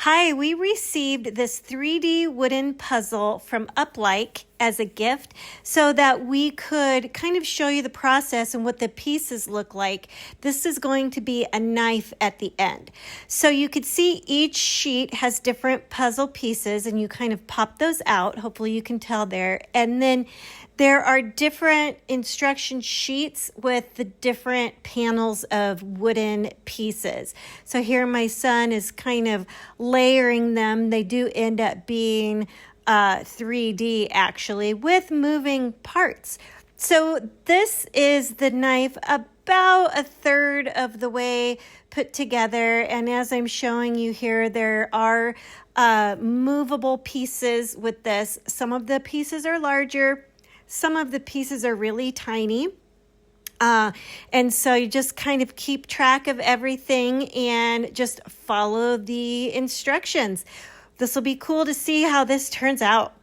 Hi, we received this 3D wooden puzzle from Uplike as a gift so that we could kind of show you the process and what the pieces look like. This is going to be a knife at the end. So you could see each sheet has different puzzle pieces and you kind of pop those out. Hopefully you can tell there. And then there are different instruction sheets with the different panels of wooden pieces. So here my son is kind of layering them. They do end up being 3D actually with moving parts. So this is the knife about a third of the way put together. And as I'm showing you here, there are movable pieces with this. Some of the pieces are larger. Some of the pieces are really tiny. And so you just kind of keep track of everything and just follow the instructions. This will be cool to see how this turns out.